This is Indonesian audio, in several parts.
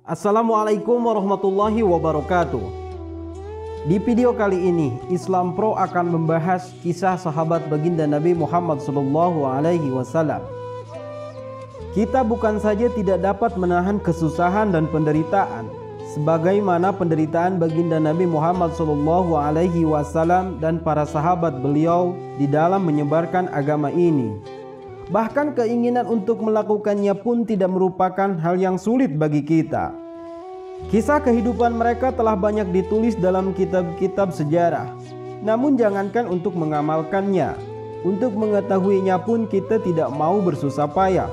Assalamualaikum warahmatullahi wabarakatuh. Di video kali ini Islam Pro akan membahas kisah sahabat baginda Nabi Muhammad SAW. Kita bukan saja tidak dapat menahan kesusahan dan penderitaan, sebagaimana penderitaan baginda Nabi Muhammad SAW dan para sahabat beliau di dalam menyebarkan agama ini. Bahkan keinginan untuk melakukannya pun tidak merupakan hal yang sulit bagi kita. Kisah kehidupan mereka telah banyak ditulis dalam kitab-kitab sejarah. Namun jangankan untuk mengamalkannya, untuk mengetahuinya pun kita tidak mau bersusah payah.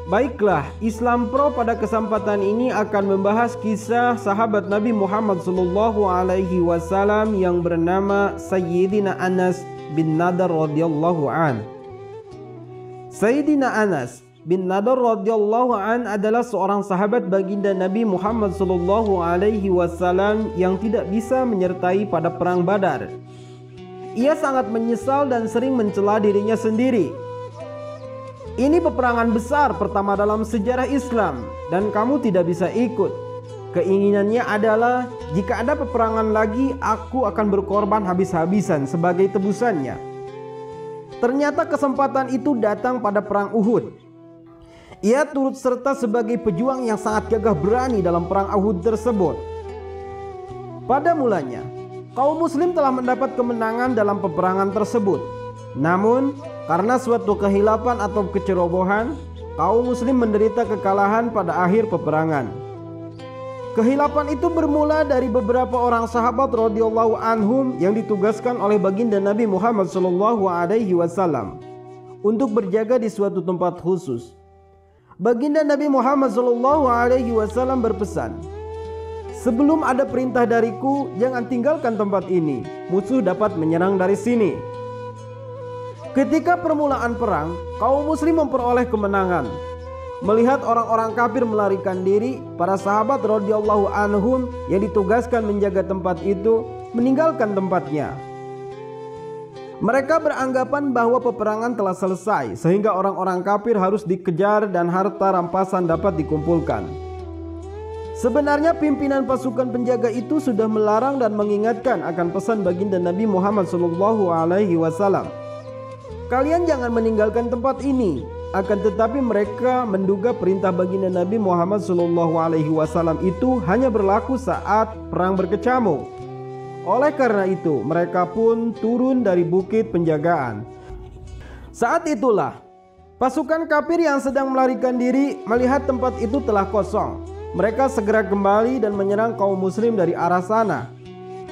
Baiklah, Islam Pro pada kesempatan ini akan membahas kisah sahabat Nabi Muhammad SAW yang bernama Sayyidina Anas bin Nadar radhiyallahu an. Sayyidina Anas bin Nadar radhiyallahu an adalah seorang sahabat baginda Nabi Muhammad SAW yang tidak bisa menyertai pada perang Badar. Ia sangat menyesal dan sering mencela dirinya sendiri. Ini peperangan besar pertama dalam sejarah Islam dan kamu tidak bisa ikut. Keinginannya adalah jika ada peperangan lagi, aku akan berkorban habis-habisan sebagai tebusannya. Ternyata kesempatan itu datang pada perang Uhud. Ia turut serta sebagai pejuang yang sangat gagah berani dalam perang Uhud tersebut. Pada mulanya, kaum muslim telah mendapat kemenangan dalam peperangan tersebut. Namun, karena suatu kehilapan atau kecerobohan, kaum muslim menderita kekalahan pada akhir peperangan. Kehilapan itu bermula dari beberapa orang sahabat radhiyallahu anhum yang ditugaskan oleh baginda Nabi Muhammad SAW untuk berjaga di suatu tempat khusus. Baginda Nabi Muhammad SAW berpesan, "Sebelum ada perintah dariku, jangan tinggalkan tempat ini. Musuh dapat menyerang dari sini." Ketika permulaan perang, kaum muslim memperoleh kemenangan. Melihat orang-orang kafir melarikan diri, para sahabat radhiyallahu anhum yang ditugaskan menjaga tempat itu meninggalkan tempatnya. Mereka beranggapan bahwa peperangan telah selesai sehingga orang-orang kafir harus dikejar dan harta rampasan dapat dikumpulkan. Sebenarnya pimpinan pasukan penjaga itu sudah melarang dan mengingatkan akan pesan baginda Nabi Muhammad SAW. "Kalian jangan meninggalkan tempat ini." Akan tetapi mereka menduga perintah baginda Nabi Muhammad SAW itu hanya berlaku saat perang berkecamuk. Oleh karena itu mereka pun turun dari bukit penjagaan. Saat itulah pasukan kafir yang sedang melarikan diri melihat tempat itu telah kosong. Mereka segera kembali dan menyerang kaum muslim dari arah sana.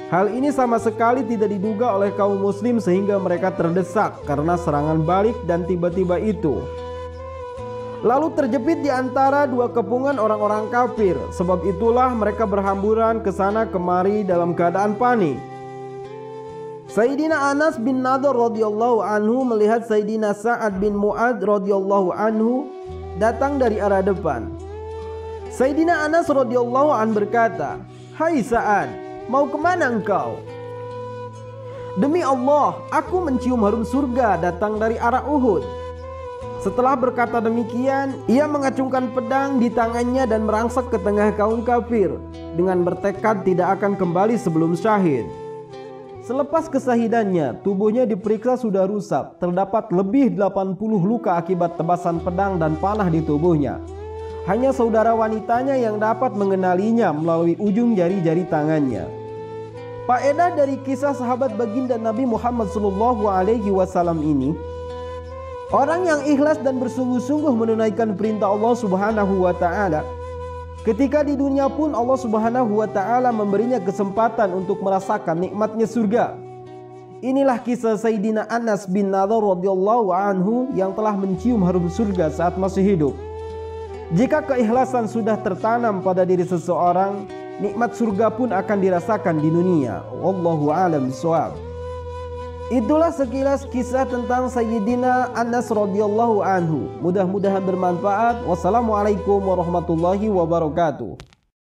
Hal ini sama sekali tidak diduga oleh kaum muslim sehingga mereka terdesak karena serangan balik dan tiba-tiba itu. Lalu terjepit di antara dua kepungan orang-orang kafir. Sebab itulah mereka berhamburan ke sana kemari dalam keadaan panik. Sayyidina Anas bin Nadar radhiyallahu anhu melihat Sayyidina Sa'ad bin Mu'adz radhiyallahu anhu datang dari arah depan. Sayyidina Anas radhiyallahu anhu berkata, "Hai Sa'ad, mau kemana engkau?" "Demi Allah, aku mencium harum surga datang dari arah Uhud." Setelah berkata demikian, ia mengacungkan pedang di tangannya dan merangsek ke tengah kaum kafir dengan bertekad tidak akan kembali sebelum syahid. Selepas kesahidannya, tubuhnya diperiksa sudah rusak. Terdapat lebih 80 luka akibat tebasan pedang dan panah di tubuhnya. Hanya saudara wanitanya yang dapat mengenalinya melalui ujung jari-jari tangannya. Faedah dari kisah sahabat baginda Nabi Muhammad SAW ini, orang yang ikhlas dan bersungguh-sungguh menunaikan perintah Allah Subhanahu wa Ta'ala, ketika di dunia pun Allah Subhanahu wa Ta'ala memberinya kesempatan untuk merasakan nikmatnya surga. Inilah kisah Sayyidina Anas bin Nadar radhiyallahu anhu yang telah mencium harum surga saat masih hidup. Jika keikhlasan sudah tertanam pada diri seseorang, nikmat surga pun akan dirasakan di dunia. Wallahu a'lam bishawab. Itulah sekilas kisah tentang Sayyidina Anas radhiyallahu anhu. Mudah-mudahan bermanfaat. Wassalamualaikum warahmatullahi wabarakatuh.